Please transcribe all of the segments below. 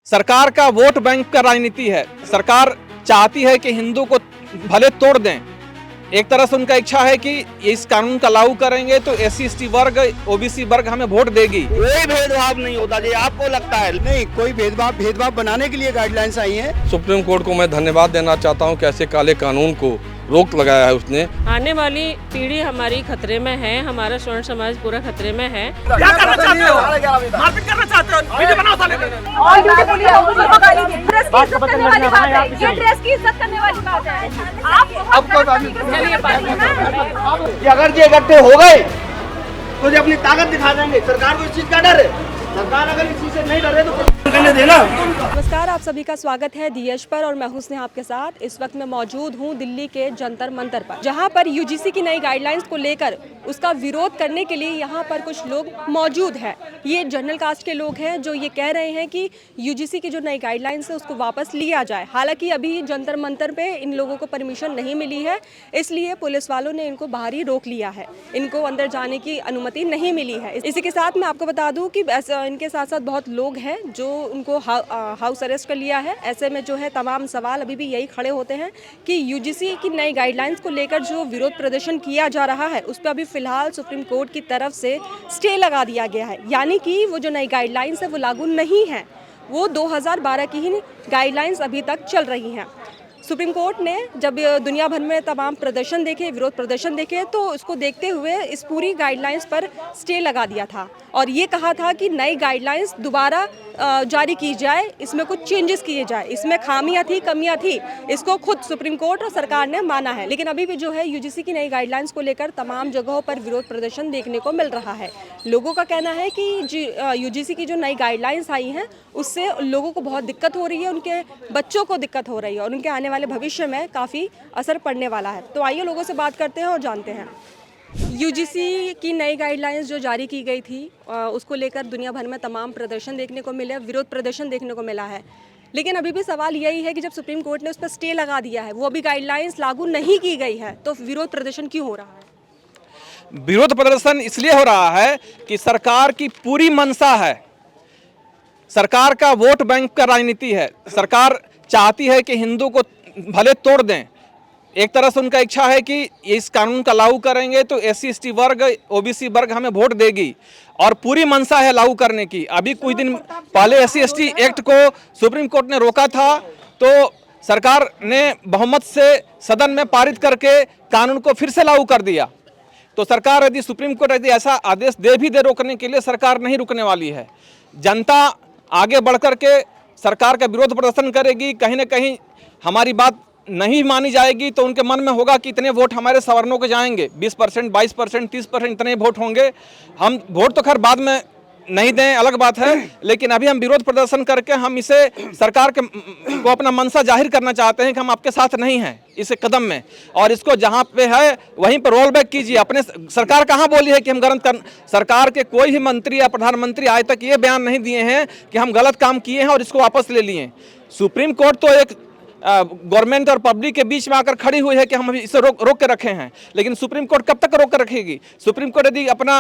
सरकार का vote bank का राजनीति है। सरकार चाहती है कि हिंदू को भले तोड़ दें। एक तरह से उनका इच्छा है कि इस कानून का लागू करेंगे तो SC/ST वर्ग, OBC वर्ग हमें वोट देगी। कोई भेदभाव नहीं होता जी, आपको लगता है? नहीं, कोई भेदभाव बनाने के लिए गाइडलाइंस आई हैं। सुप्रीम कोर्ट को मैं धन्यवाद देना चाहता हूं कि ऐसे काले कानून को रोक लगाया है उसने। आने वाली पीढ़ी हमारी खतरे में है, हमारा स्वर्ण समाज पूरा खतरे में है। क्या करना चाहते हो? मारपीट करना चाहते हो? वीडियो बनाओ साले। ये ड्रेस की इज्जत करने वाली बात है। आप अगर ये इकट्ठे हो गए तो ये अपनी ताकत दिखा देंगे। सरकार को इस चीज का डर है। सरकार अगर इस चीज से नहीं डरे तो करने देना। नमस्कार, आप सभी का स्वागत है दियश पर और मैं हूं स्नेहा आपके साथ। इस वक्त मैं मौजूद हूं दिल्ली के जंतर मंतर पर, जहां पर UGC की नई गाइडलाइंस को लेकर उसका विरोध करने के लिए यहां पर कुछ लोग मौजूद हैं। ये जनरल कास्ट के लोग हैं जो ये कह रहे हैं कि UGC की जो नई गाइडलाइंस है उसको वापस लिया जाए। हालांकि अभी जंतर मंतर पे इन लोगों को परमिशन नहीं मिली है, इसलिए पुलिस वालों ने इनको बाहर ही रोक लिया है। इनको अंदर जाने की अनुमति नहीं मिली है। इसी के साथ मैं आपको बता दूं कि इनके साथ साथ बहुत लोग हैं जो उनको हाउस अरेस्ट कर लिया है। ऐसे में जो है तमाम सवाल अभी भी यही खड़े होते हैं कि UGC की नई गाइडलाइंस को लेकर जो विरोध प्रदर्शन किया जा रहा है उस पर अभी फिलहाल सुप्रीम कोर्ट की तरफ से स्टे लगा दिया गया है, यानी कि वो जो नई गाइडलाइंस है वो लागू नहीं है। वो 2012 की ही गाइडलाइंस अभी तक चल रही हैं। सुप्रीम कोर्ट ने जब दुनिया भर में तमाम प्रदर्शन देखे, विरोध प्रदर्शन देखे, तो उसको देखते हुए इस पूरी गाइडलाइंस पर स्टे लगा दिया था और ये कहा था कि नई गाइडलाइंस दोबारा जारी की जाए, इसमें कुछ चेंजेस किए जाए। इसमें खामियां थी, कमियां थी, इसको खुद सुप्रीम कोर्ट और सरकार ने माना है। लेकिन अभी भी जो है UGC की नई गाइडलाइंस को लेकर तमाम जगहों पर विरोध प्रदर्शन देखने को मिल रहा है। लोगों का कहना है कि UGC की जो नई गाइडलाइंस आई हैं उससे लोगों को बहुत दिक्कत हो रही है, उनके बच्चों को दिक्कत हो रही है और उनके आने वाले भविष्य में काफ़ी असर पड़ने वाला है। तो आइए लोगों से बात करते हैं और जानते हैं। UGC की नई गाइडलाइंस जो जारी की गई थी उसको लेकर दुनिया भर में तमाम प्रदर्शन देखने को मिले, विरोध प्रदर्शन देखने को मिला है। लेकिन अभी भी सवाल यही है कि जब सुप्रीम कोर्ट ने उस पर स्टे लगा दिया है, वो अभी गाइडलाइंस लागू नहीं की गई है, तो विरोध प्रदर्शन क्यों हो रहा है? विरोध प्रदर्शन इसलिए हो रहा है कि सरकार की पूरी मंशा है, सरकार का वोट बैंक का राजनीति है। सरकार चाहती है कि हिंदू को भले तोड़ दें। एक तरह से उनका इच्छा है कि इस कानून का लागू करेंगे तो SC/ST वर्ग, OBC वर्ग हमें वोट देगी और पूरी मंशा है लागू करने की। अभी कुछ दिन पहले SC/ST एक्ट को सुप्रीम कोर्ट ने रोका था, तो सरकार ने बहुमत से सदन में पारित करके कानून को फिर से लागू कर दिया। तो सरकार यदि सुप्रीम कोर्ट यदि ऐसा आदेश दे रोकने के लिए, सरकार नहीं रुकने वाली है। जनता आगे बढ़ कर के सरकार का विरोध प्रदर्शन करेगी। कहीं ना कहीं हमारी बात नहीं मानी जाएगी तो उनके मन में होगा कि इतने वोट हमारे सवर्णों के जाएंगे, 20%, 22%, 30%, इतने वोट होंगे। हम वोट तो खैर बाद में नहीं दें, अलग बात है, लेकिन अभी हम विरोध प्रदर्शन करके हम इसे सरकार के को अपना मंशा जाहिर करना चाहते हैं कि हम आपके साथ नहीं हैं इस कदम में, और इसको जहां पे है वहीं पर रोल बैक कीजिए। अपने सरकार कहां बोली है कि हम गलत कर, सरकार के कोई भी मंत्री या प्रधानमंत्री आज तक ये बयान नहीं दिए हैं कि हम गलत काम किए हैं और इसको वापस ले लिए। सुप्रीम कोर्ट तो एक गवर्नमेंट और पब्लिक के बीच में आकर खड़ी हुई है कि हम इसे रोक के रखे हैं, लेकिन सुप्रीम कोर्ट कब तक रोक कर रखेगी? सुप्रीम कोर्ट यदि अपना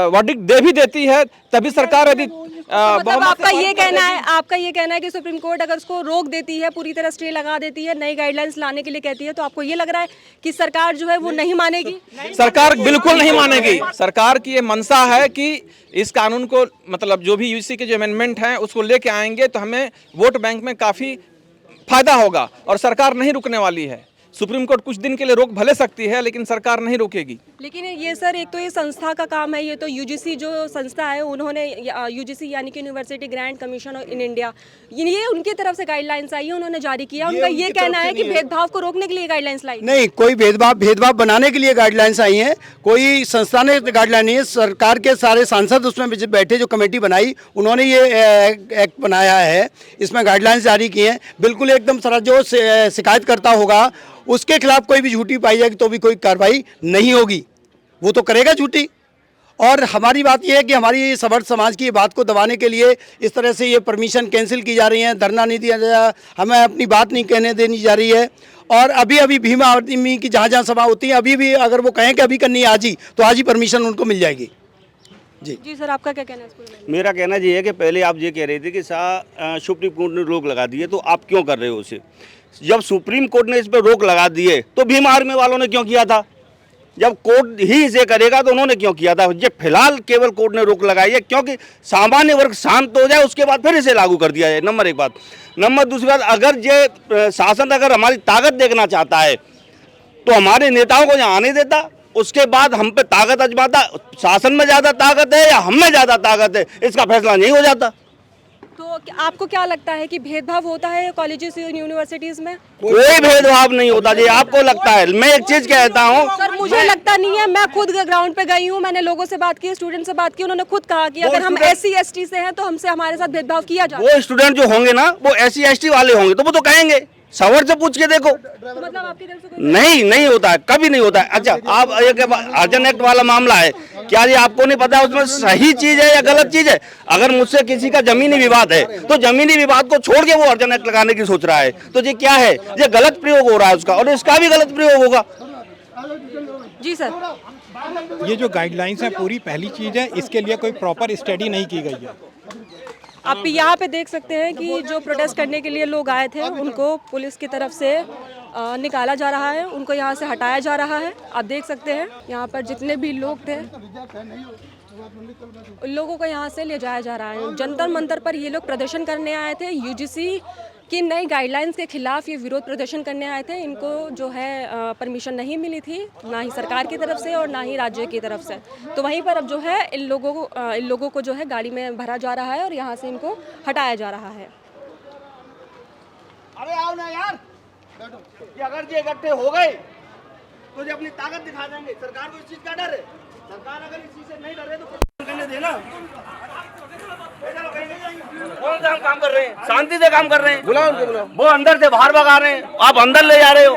वर्डिक्ट दे भी देती है तभी सरकार यदि मतलब आपका ये कहना है कि सुप्रीम कोर्ट अगर उसको रोक देती है, पूरी तरह स्टे लगा देती है, नई गाइडलाइंस लाने के लिए कहती है, तो आपको ये लग रहा है कि सरकार जो है वो नहीं मानेगी? सरकार बिल्कुल नहीं मानेगी। सरकार की ये मंशा है कि इस कानून को, मतलब जो भी UGC के जो अमेंडमेंट हैं उसको लेके आएंगे तो हमें वोट बैंक में काफ़ी फायदा होगा और सरकार नहीं रुकने वाली है। सुप्रीम कोर्ट कुछ दिन के लिए रोक भले सकती है लेकिन सरकार नहीं रोकेगी। लेकिन ये सर, एक तो ये संस्था का काम है, ये तो UGC जो संस्था है उन्होंने UGC यानी कि university grant commission in India, ये उनकी तरफ से गाइडलाइंस आई है, उन्होंने जारी किया। उनका ये कहना है कि भेदभाव को रोकने के लिए गाइडलाइंस लाई। नहीं, कोई भेदभाव बनाने के लिए गाइडलाइंस आई हैं। कोई संस्था ने गाइडलाइन नहीं है। सरकार के सारे सांसद उसमें बैठे, जो कमेटी बनाई उन्होंने ये एक्ट बनाया है, इसमें गाइडलाइंस जारी की हैं। बिल्कुल एकदम सारा जो शिकायत करता होगा उसके खिलाफ कोई भी झूठी पाई जाएगी तो भी कोई कार्रवाई नहीं होगी, वो तो करेगा झूठी। और हमारी बात यह है कि हमारी सवर्ण समाज की बात को दबाने के लिए इस तरह से ये परमिशन कैंसिल की जा रही है, धरना नहीं दिया जा, हमें अपनी बात नहीं कहने देनी जा रही है। और अभी भीम आदमी की जहाँ सभा होती है, अभी भी अगर वो कहें कि अभी करनी है आज ही, तो आज ही परमिशन उनको मिल जाएगी। जी सर, आपका क्या कहना है इसको? मेरा कहना ये है कि पहले आप ये कह रहे थे कि सुप्रीम कोर्ट ने रोक लगा दी है, तो आप क्यों कर रहे हो उसे? जब सुप्रीम कोर्ट ने इस पर रोक लगा दी है तो भीम आर्मी वालों ने क्यों किया था? जब कोर्ट ही इसे करेगा तो उन्होंने क्यों किया था? ये फिलहाल केवल कोर्ट ने रोक लगाई है क्योंकि सामान्य वर्ग शांत हो जाए, उसके बाद फिर इसे लागू कर दिया जाए। नंबर एक बात। नंबर दूसरी बात, अगर ये शासन अगर हमारी ताकत देखना चाहता है तो हमारे नेताओं को यहाँ आने देता, उसके बाद हम पे ताकत आजमाता। शासन में ज़्यादा ताकत है या हम में ज़्यादा ताकत है, इसका फैसला नहीं हो जाता। तो आपको क्या लगता है कि भेदभाव होता है कॉलेजेस यूनिवर्सिटीज में? कोई भेदभाव नहीं होता जी, आपको लगता है? मैं एक चीज कहता हूँ सर, मुझे लगता नहीं है। मैं खुद ग्राउंड पे गई हूँ, मैंने लोगों से बात की, स्टूडेंट से बात की, उन्होंने खुद कहा कि अगर हम SC ST से हैं तो हमसे हमारे साथ भेदभाव किया जाता है। वो स्टूडेंट जो होंगे ना, वो SC ST वाले होंगे तो वो तो कहेंगे, सवर से पूछ के देखो। तो मतलब आपकी तरफ से कोई नहीं होता है, कभी नहीं होता है। अच्छा, आप एक अर्जन एक्ट वाला मामला है, क्या ये आपको नहीं पता उसमें सही चीज है या गलत चीज है? अगर मुझसे किसी का जमीनी विवाद है तो जमीनी विवाद को छोड़ के वो अर्जन एक्ट लगाने की सोच रहा है, तो ये क्या है? ये गलत प्रयोग हो रहा है उसका, और इसका भी गलत प्रयोग होगा। जी सर, ये जो गाइडलाइंस है पूरी पहली चीज है, इसके लिए कोई प्रॉपर स्टडी नहीं की गई है। आप यहाँ पे देख सकते हैं कि जो प्रोटेस्ट करने के लिए लोग आए थे उनको पुलिस की तरफ से निकाला जा रहा है, उनको यहाँ से हटाया जा रहा है। आप देख सकते हैं यहाँ पर जितने भी लोग थे उन लोगों को यहाँ से ले जाया जा रहा है। जंतर मंतर पर ये लोग प्रदर्शन करने आए थे, UGC की नई गाइडलाइंस के खिलाफ ये विरोध प्रदर्शन करने आए थे। इनको जो है परमिशन नहीं मिली थी, ना ही सरकार की तरफ से और ना ही राज्य की तरफ से। तो वहीं पर अब जो है इन लोगों को जो है गाड़ी में भरा जा रहा है और यहाँ से इनको हटाया जा रहा है। अरे आओ ना यार, कि अगर ये इकट्ठे हो गए तो ये अपनी ताकत दिखा देंगे। सरकार को इस चीज का डर है, सरकार अगर इस चीज से नहीं डरे तो करने देना। कौन सा हम काम कर रहे हैं? शांति से काम कर रहे हैं। बुलाओ उनको, बुलाओ। वो अंदर से बाहर भगा रहे हैं, आप अंदर ले जा रहे हो।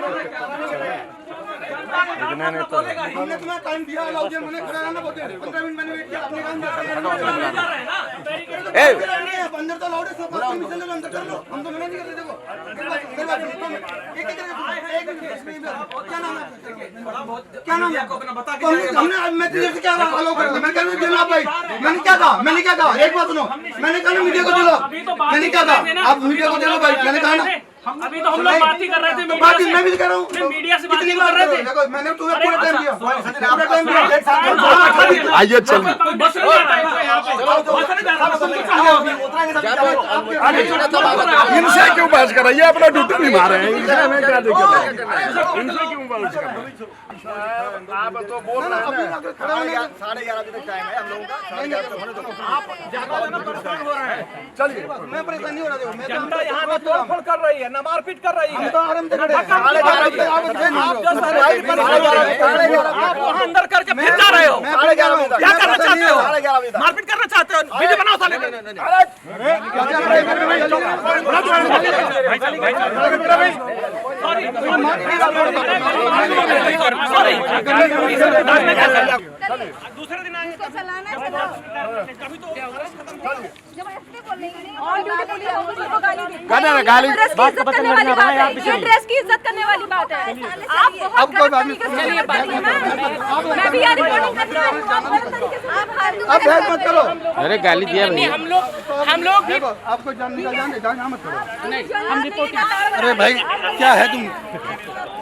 हमने तुम्हें टाइम दिया, मैंने खड़ा रहना बोलते हैं 15 मिनट मैंने वेट किया, अपने काम अंदर तो लाउड है, सब अंदर कर लो, हम तो मना नहीं कर रहे। देखो क्या नाम है? क्या नाम है? हमने मैं तुझे से क्या फॉलो कर रहा? मैं कह रहा हूं भाई, मैंने क्या कहा? एक बात सुनो, मैंने कहा मीडिया को दे लो, मैंने क्या कहा? आप मीडिया को दे लो भाई, मैंने कहा ना। अभी तो हम लोग बात ही कर रहे थे, बात मैं भी कर रहा हूँ, मीडिया से बात ही कर रहे थे। देखो मैंने तुम्हें पूरा टाइम दिया, पूरा टाइम दिया। आइए चलिए। इनसे क्यों बहस कर रही है? अपना ड्यूटी नहीं मार रहे हैं, इनसे हमें क्या दिक्कत? इनसे क्यों बहस कर रहे हैं? आप तो बोल रहे हैं 11:30 बजे तक टाइम है हम लोगों का। चलिए, मैं परेशान नहीं हो रहा। देखो जनता यहाँ पे तोड़फोड़ कर रही है, ना मारपीट कर रही है। तो आराम से खड़े हैं। आप वहाँ अंदर करके फिर जा रहे हो, क्या करना चाहते हो? मारपीट करना चाहते हो? वीडियो बनाओ साले। दूसरे दिन आएंगे कभी तो गाली ड्रेस की इज्जत करने वाली बात है। आप बहुत गलत तरीके से ये बात है। मैं भी यहाँ रिपोर्टिंग करने आई हूँ, आप गलत तरीके से आप बहस मत करो। अरे गाली दिया भाई। हम लोग भी आपको जान मत करो। हम रिपोर्टिंग। अरे भाई क्या है तुम?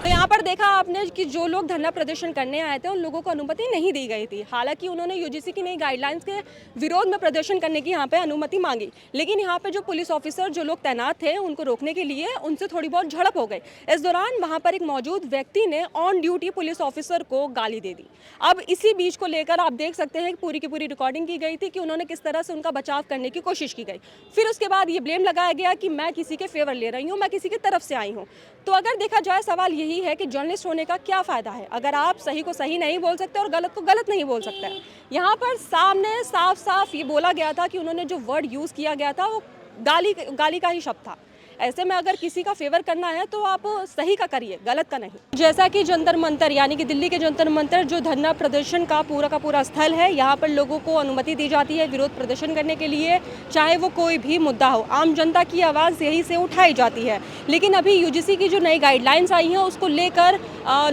तो यहाँ पर देखा आपने कि जो लोग धरना प्रदर्शन करने आए थे उन लोगों को अनुमति नहीं दी गई थी। हालांकि उन्होंने UGC की नई गाइडलाइंस के विरोध में प्रदर्शन करने की यहाँ पे अनुमति मांगी, लेकिन यहाँ पे जो पुलिस ऑफिसर जो लोग तैनात थे उनको रोकने के लिए उनसे थोड़ी बहुत झड़प हो गई। इस दौरान वहाँ पर एक मौजूद व्यक्ति ने ऑन ड्यूटी पुलिस ऑफिसर को गाली दे दी। अब इसी बीच को लेकर आप देख सकते हैं कि पूरी की पूरी रिकॉर्डिंग की गई थी कि उन्होंने किस तरह से उनका बचाव करने की कोशिश की गई। फिर उसके बाद ये ब्लेम लगाया गया कि मैं किसी के फेवर ले रही हूँ, मैं किसी की तरफ से आई हूँ। तो अगर देखा जाए सवाल यही है कि जर्नलिस्ट होने का क्या फ़ायदा है अगर आप सही को सही नहीं बोल सकते और गलत को गलत नहीं बोल सकते। यहाँ पर सामने साफ साफ ये बोला गया था कि उन्होंने जो वर्ड यूज़ किया गया था वो गाली का ही शब्द था। ऐसे में अगर किसी का फेवर करना है तो आप सही का करिए, गलत का नहीं। जैसा कि जंतर मंतर यानी कि दिल्ली के जंतर मंतर जो धरना प्रदर्शन का पूरा स्थल है, यहाँ पर लोगों को अनुमति दी जाती है विरोध प्रदर्शन करने के लिए, चाहे वो कोई भी मुद्दा हो। आम जनता की आवाज़ यही से उठाई जाती है। लेकिन अभी यूजीसी की जो नई गाइडलाइंस आई हैं उसको लेकर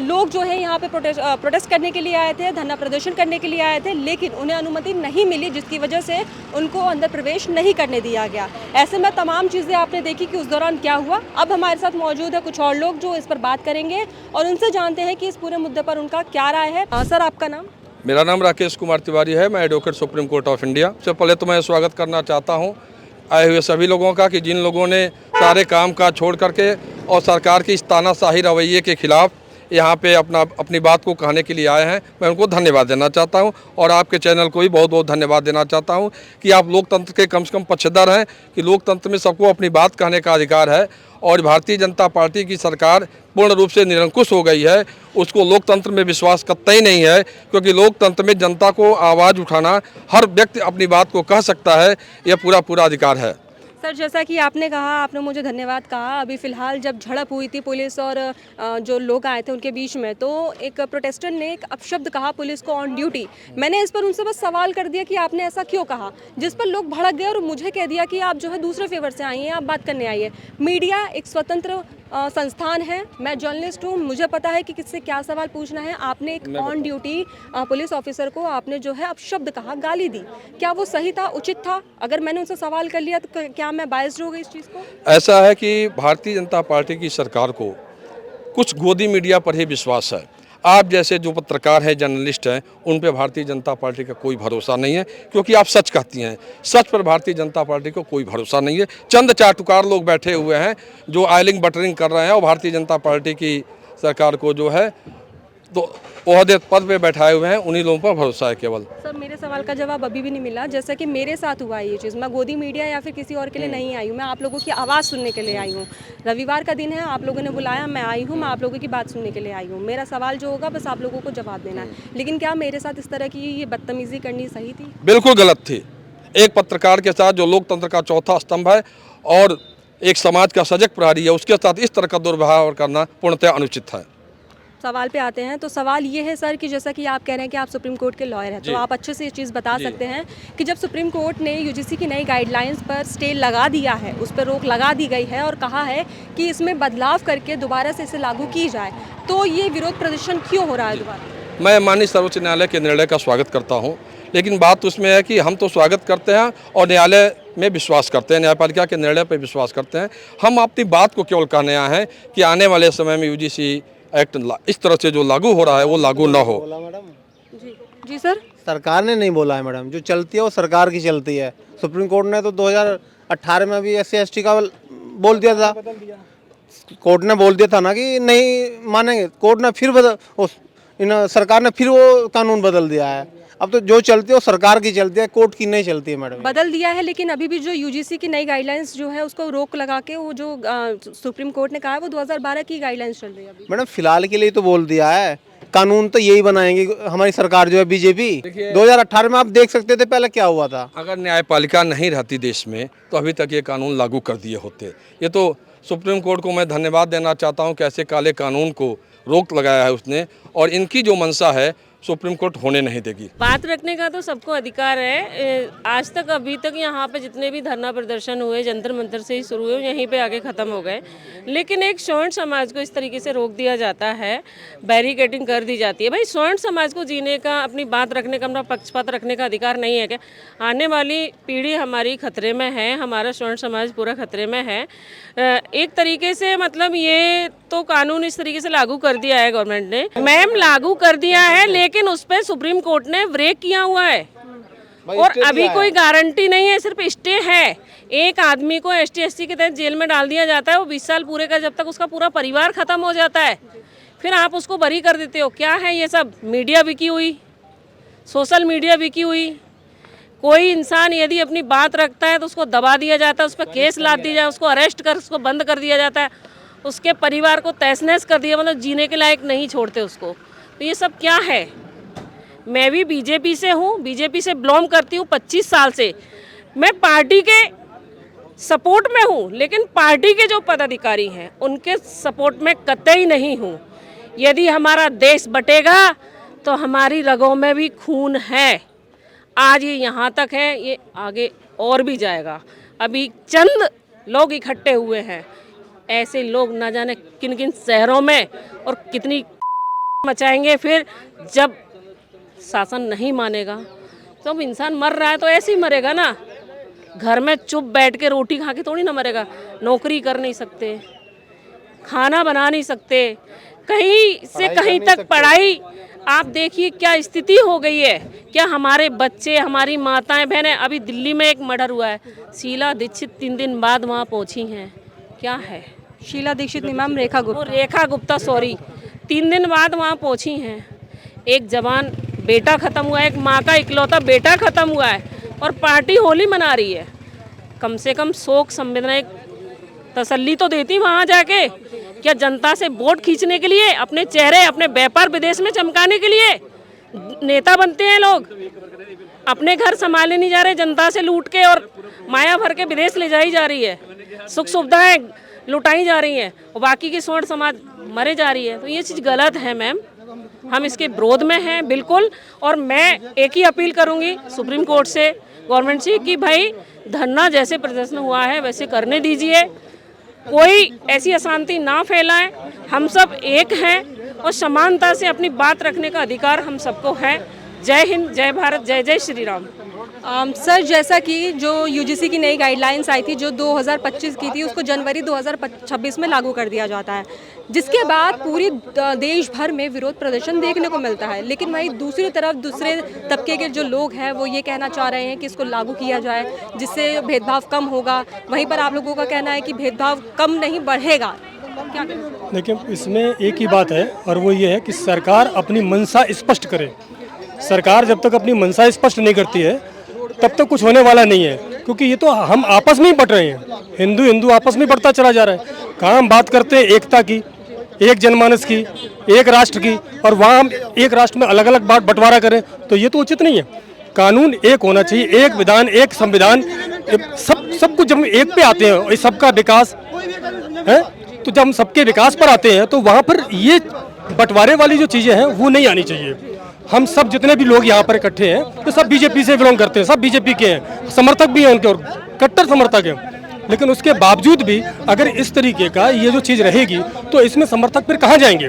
लोग जो है यहाँ पे प्रोटेस्ट करने के लिए आए थे, धरना प्रदर्शन करने के लिए आए थे, लेकिन उन्हें अनुमति नहीं मिली, जिसकी वजह से उनको अंदर प्रवेश नहीं करने दिया गया। ऐसे में तमाम चीज़ें आपने देखी कि उस दौरान क्या हुआ। अब हमारे साथ मौजूद है कुछ और लोग जो इस पर बात करेंगे और उनसे जानते हैं कि इस पूरे मुद्दे पर उनका क्या राय है। सर, आपका नाम? मेरा नाम राकेश कुमार तिवारी है, मैं advocate supreme court of India. सबसे पहले तो मैं स्वागत करना चाहता हूं आए हुए सभी लोगों का कि जिन लोगों ने सारे काम काज छोड़ करके और सरकार की इस तानाशाही रवैये के खिलाफ यहाँ पे अपनी बात को कहने के लिए आए हैं, मैं उनको धन्यवाद देना चाहता हूँ। और आपके चैनल को भी बहुत बहुत धन्यवाद देना चाहता हूँ कि आप लोकतंत्र के कम से कम पक्षधर हैं, कि लोकतंत्र में सबको अपनी बात कहने का अधिकार है। और भारतीय जनता पार्टी की सरकार पूर्ण रूप से निरंकुश हो गई है, उसको लोकतंत्र में विश्वास कतई नहीं है, क्योंकि लोकतंत्र में जनता को आवाज़ उठाना, हर व्यक्ति अपनी बात को कह सकता है, यह पूरा अधिकार है। सर, जैसा कि आपने कहा, आपने मुझे धन्यवाद कहा, अभी फ़िलहाल जब झड़प हुई थी पुलिस और जो लोग आए थे उनके बीच में, तो एक प्रोटेस्टर ने एक अपशब्द कहा पुलिस को ऑन ड्यूटी। मैंने इस पर उनसे बस सवाल कर दिया कि आपने ऐसा क्यों कहा, जिस पर लोग भड़क गए और मुझे कह दिया कि आप जो है दूसरे फेवर से आई हैं, आप बात करने आई है। मीडिया एक स्वतंत्र संस्थान है, मैं जर्नलिस्ट हूँ, मुझे पता है कि किससे क्या सवाल पूछना है। आपने एक ऑन ड्यूटी पुलिस ऑफिसर को आपने जो है अपशब्द कहा, गाली दी, क्या वो सही था, उचित था? अगर मैंने उनसे सवाल कर लिया तो क्या मैं बायस्ड हो गई इस चीज़ को? ऐसा है कि भारतीय जनता पार्टी की सरकार को कुछ गोदी मीडिया पर ही विश्वास है। आप जैसे जो पत्रकार हैं, जर्नलिस्ट हैं, उन पे भारतीय जनता पार्टी का कोई भरोसा नहीं है, क्योंकि आप सच कहती हैं। सच पर भारतीय जनता पार्टी को कोई भरोसा नहीं है। चंद चाटुकार लोग बैठे हुए हैं जो आयलिंग बटरिंग कर रहे हैं और भारतीय जनता पार्टी की सरकार को जो है तो ओहदे पद पे बैठाए हुए हैं, उन्हीं लोगों पर भरोसा है केवल। सर, मेरे सवाल का जवाब अभी भी नहीं मिला। जैसा कि मेरे साथ हुआ ये चीज़, मैं गोदी मीडिया या फिर किसी और के लिए नहीं आई हूँ, मैं आप लोगों की आवाज़ सुनने के लिए आई हूँ। रविवार का दिन है, आप लोगों ने बुलाया, मैं आई हूँ, मैं आप लोगों की बात सुनने के लिए आई हूँ। मेरा सवाल जो होगा बस आप लोगों को जवाब देना है। लेकिन क्या मेरे साथ इस तरह की ये बदतमीज़ी करनी सही थी? बिल्कुल गलत थी। एक पत्रकार के साथ जो लोकतंत्र का चौथा स्तंभ है और एक समाज का सजग प्रहरी है, उसके साथ इस तरह का दुर्व्यवहार करना पूर्णतः अनुचित है। सवाल पे आते हैं, तो सवाल ये है सर कि जैसा कि आप कह रहे हैं कि आप सुप्रीम कोर्ट के लॉयर हैं, तो आप अच्छे से ये चीज़ बता सकते हैं कि जब सुप्रीम कोर्ट ने यूजीसी की नई गाइडलाइंस पर स्टे लगा दिया है, उस पर रोक लगा दी गई है और कहा है कि इसमें बदलाव करके दोबारा से इसे लागू की जाए, तो ये विरोध प्रदर्शन क्यों हो रहा है दोबारा? मैं माननीय सर्वोच्च न्यायालय के निर्णय का स्वागत करता हूँ, लेकिन बात उसमें है कि हम तो स्वागत करते हैं और न्यायालय में विश्वास करते हैं, न्यायपालिका के निर्णय पर विश्वास करते हैं। हम अपनी बात को केवल कहने आए हैं कि आने वाले समय में यूजीसी एक्ट इस तरह से जो लागू हो रहा है वो लागू न हो। जी सर, सरकार ने नहीं बोला है मैडम, जो चलती है वो सरकार की चलती है। सुप्रीम कोर्ट ने तो 2018 में भी SC/ST का बोल दिया था, कोर्ट ने बोल दिया था ना कि नहीं मानेंगे। कोर्ट ने फिर सरकार ने फिर वो कानून बदल दिया है। अब तो जो चलती है वो सरकार की चलती है, कोर्ट की नहीं चलती है मैडम। बदल दिया है, लेकिन अभी भी जो यूजीसी की नई गाइडलाइंस जो है उसको रोक लगा के वो जो सुप्रीम कोर्ट ने कहा है वो 2012 की गाइडलाइंस चल रही है अभी। मैडम फिलहाल के लिए तो बोल दिया है, कानून तो यही बनाएंगे हमारी सरकार जो है बीजेपी। 2018 में आप देख सकते थे पहले क्या हुआ था। अगर न्यायपालिका नहीं रहती देश में तो अभी तक ये कानून लागू कर दिए होते। ये तो सुप्रीम कोर्ट को मैं धन्यवाद देना चाहता हूँ कि ऐसे काले कानून को रोक लगाया है उसने, और इनकी जो मंशा है सुप्रीम कोर्ट होने नहीं देगी। बात रखने का तो सबको अधिकार है। आज तक अभी तक यहाँ पे जितने भी धरना प्रदर्शन हुए जंतर मंतर से ही शुरू हुए, यहीं पे आके ख़त्म हो गए। लेकिन एक स्वर्ण समाज को इस तरीके से रोक दिया जाता है, बैरिकेडिंग कर दी जाती है। भाई स्वर्ण समाज को जीने का, अपनी बात रखने का, अपना पक्षपात रखने का अधिकार नहीं है क्या? आने वाली पीढ़ी हमारी खतरे में है, हमारा स्वर्ण समाज पूरा खतरे में है। एक तरीके से मतलब ये तो कानून इस तरीके से लागू कर दिया है गवर्नमेंट ने, मैम लागू कर दिया है, लेकिन उस पर सुप्रीम कोर्ट ने ब्रेक किया हुआ है और अभी कोई गारंटी नहीं है, सिर्फ स्टे है। एक आदमी को ST/ST के तहत जेल में डाल दिया जाता है, वो 20 साल पूरे का, जब तक उसका पूरा परिवार खत्म हो जाता है, फिर आप उसको बरी कर देते हो। क्या है ये सब? मीडिया बिकी हुई, सोशल मीडिया बिकी हुई। कोई इंसान यदि अपनी बात रखता है तो उसको दबा दिया जाता है, उस पर केस लाद दिया जाए, उसको अरेस्ट कर उसको बंद कर दिया जाता है, उसके परिवार को तहस नहस कर दिया, मतलब जीने के लायक नहीं छोड़ते उसको। तो ये सब क्या है? मैं भी बीजेपी से हूँ, बीजेपी से बिलोंग करती हूँ 25 साल से। मैं पार्टी के सपोर्ट में हूँ, लेकिन पार्टी के जो पदाधिकारी हैं उनके सपोर्ट में कतई नहीं हूँ। यदि हमारा देश बटेगा तो हमारी रगों में भी खून है। आज ये यहाँ तक है, ये आगे और भी जाएगा। अभी चंद लोग इकट्ठे हुए हैं, ऐसे लोग न जाने किन किन शहरों में और कितनी मचाएंगे। फिर जब शासन नहीं मानेगा तो अब इंसान मर रहा है तो ऐसे ही मरेगा ना। घर में चुप बैठ के रोटी खा के थोड़ी ना मरेगा। नौकरी कर नहीं सकते, खाना बना नहीं सकते, कहीं से कहीं तक पढ़ाई। आप देखिए क्या स्थिति हो गई है। क्या हमारे बच्चे, हमारी माताएं बहनें, अभी दिल्ली में एक मर्डर हुआ है, शीला दीक्षित 3 दिन बाद वहाँ पहुँची हैं। क्या है शीला दीक्षित नहीं मैम, रेखा गुप्ता सॉरी, 3 दिन बाद वहाँ पहुँची हैं। एक जवान बेटा ख़त्म हुआ है, एक माँ का इकलौता बेटा ख़त्म हुआ है और पार्टी होली मना रही है। कम से कम शोक संवेदना, एक तसल्ली तो देती वहाँ जाके। क्या जनता से वोट खींचने के लिए, अपने चेहरे, अपने व्यापार विदेश में चमकाने के लिए नेता बनते हैं लोग? अपने घर संभाले नहीं जा रहे, जनता से लूट के और माया भर के विदेश ले जाई जा रही है, सुख सुविधाएं लुटाई जा रही हैं और बाकी की सोच समाज मरे जा रही है। तो ये चीज़ गलत है मैम, हम इसके विरोध में हैं बिल्कुल। और मैं एक ही अपील करूंगी सुप्रीम कोर्ट से, गवर्नमेंट से, कि भाई धरना जैसे प्रदर्शन हुआ है वैसे करने दीजिए, कोई ऐसी अशांति ना फैलाएं। हम सब एक हैं और समानता से अपनी बात रखने का अधिकार हम सबको है। जय हिंद, जय भारत, जय जय श्री राम। सर, जैसा कि जो यूजीसी की नई गाइडलाइंस आई थी जो 2025 की थी, उसको जनवरी 2026 में लागू कर दिया जाता है, जिसके बाद पूरी देश भर में विरोध प्रदर्शन देखने को मिलता है। लेकिन वहीं दूसरी तरफ दूसरे तबके के जो लोग हैं वो ये कहना चाह रहे हैं कि इसको लागू किया जाए जिससे भेदभाव कम होगा। वहीं पर आप लोगों का कहना है कि भेदभाव कम नहीं बढ़ेगा। क्या कहें? देखिए, इसमें एक ही बात है और वो ये है कि सरकार अपनी मंशा स्पष्ट करे। सरकार जब तक अपनी मंशा स्पष्ट नहीं करती है तब तक कुछ होने वाला नहीं है, क्योंकि ये तो हम आपस में ही बट रहे हैं। हिंदू आपस में बढ़ता चला जा रहा है। कहाँ हम बात करते हैं एकता की, एक जनमानस की, एक राष्ट्र की, और वहाँ हम एक राष्ट्र में अलग अलग बात बंटवारा करें, तो ये तो उचित नहीं है। कानून एक होना चाहिए, एक विधान, एक संविधान, सब कुछ जब हम एक पे आते हैं, सबका विकास है, तो जब हम सबके विकास पर आते हैं तो वहाँ पर ये बंटवारे वाली जो चीज़ें हैं वो नहीं आनी चाहिए। हम सब जितने भी लोग यहाँ पर इकट्ठे हैं तो सब बीजेपी से बिलोंग करते हैं, सब बीजेपी के हैं, समर्थक भी हैं उनके और कट्टर समर्थक हैं। लेकिन उसके बावजूद भी अगर इस तरीके का ये जो चीज़ रहेगी तो इसमें समर्थक फिर कहाँ जाएंगे?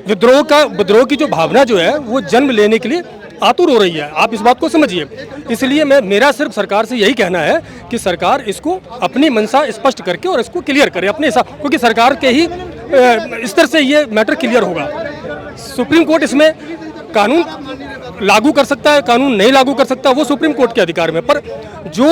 विद्रोह की जो भावना जो है वो जन्म लेने के लिए आतुर हो रही है। आप इस बात को समझिए। इसलिए मेरा सिर्फ सरकार से यही कहना है कि सरकार इसको अपनी मंशा स्पष्ट करके और इसको क्लियर करे अपने हिसाब, क्योंकि सरकार के ही स्तर से ये मैटर क्लियर होगा। सुप्रीम कोर्ट इसमें कानून लागू कर सकता है, कानून नहीं लागू कर सकता, वो सुप्रीम कोर्ट के अधिकार में। पर जो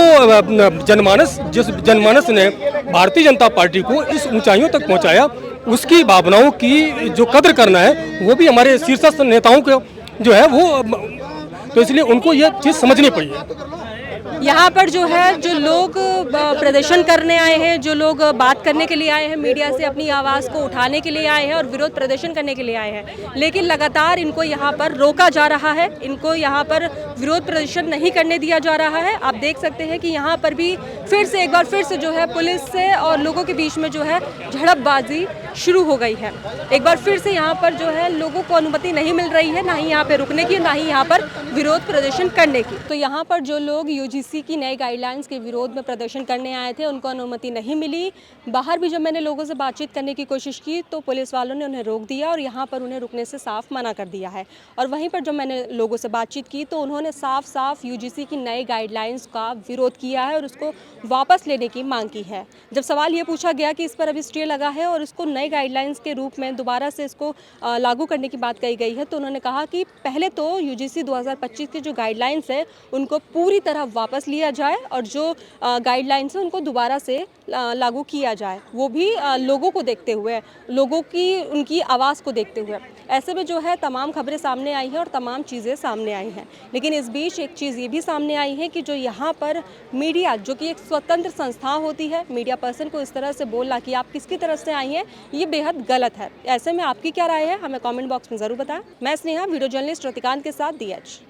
जिस जनमानस ने भारतीय जनता पार्टी को इस ऊंचाइयों तक पहुंचाया, उसकी भावनाओं की जो कद्र करना है वो भी हमारे शीर्षस्थ नेताओं को जो है वो, तो इसलिए उनको ये चीज़ समझनी पड़ी है। यहाँ पर जो है, जो लोग प्रदर्शन करने आए हैं, जो लोग बात करने के लिए आए हैं, मीडिया से अपनी आवाज़ को उठाने के लिए आए हैं और विरोध प्रदर्शन करने के लिए आए हैं, लेकिन लगातार इनको यहाँ पर रोका जा रहा है, इनको यहाँ पर विरोध प्रदर्शन नहीं करने दिया जा रहा है। आप देख सकते हैं कि यहाँ पर भी एक बार फिर से जो है पुलिस से और लोगों के बीच में जो है झड़पबाजी शुरू हो गई है। एक बार फिर से यहाँ पर जो है लोगों को अनुमति नहीं मिल रही है, ना ही यहाँ पे रुकने की, ना ही यहाँ पर विरोध प्रदर्शन करने की। तो यहाँ पर जो लोग यूजीसी की नई गाइडलाइंस के विरोध में प्रदर्शन करने आए थे उनको अनुमति नहीं मिली। बाहर भी जब मैंने लोगों से बातचीत करने की कोशिश की तो पुलिस वालों ने उन्हें रोक दिया और यहाँ पर उन्हें रुकने से साफ मना कर दिया है। और वहीं पर जब मैंने लोगों से बातचीत की तो उन्होंने साफ यूजीसी की नई गाइडलाइंस का विरोध किया है और उसको वापस लेने की मांग की है। जब सवाल ये पूछा गया कि इस पर अभी स्टे लगा है और इसको नई गाइडलाइंस के रूप में दोबारा से इसको लागू करने की बात कही गई है, तो उन्होंने कहा कि पहले तो यूजीसी 2025 की जो गाइडलाइंस है उनको पूरी तरह वापस लिया जाए और जो गाइडलाइंस है उनको दोबारा से लागू किया जाए, वो भी लोगों को देखते हुए, लोगों की उनकी आवाज़ को देखते हुए। ऐसे में जो है तमाम खबरें सामने आई हैं और तमाम चीज़ें सामने आई हैं। लेकिन इस बीच एक चीज़ ये भी सामने आई है कि जो यहाँ पर मीडिया, जो कि एक स्वतंत्र संस्था होती है, मीडिया पर्सन को इस तरह से बोलना कि आप किसकी तरफ से आई हैं, ये बेहद गलत है। ऐसे में आपकी क्या राय है, हमें कमेंट बॉक्स में ज़रूर बताएं। मैं स्नेहा, वीडियो जर्नलिस्ट रतिकांत के साथ DH।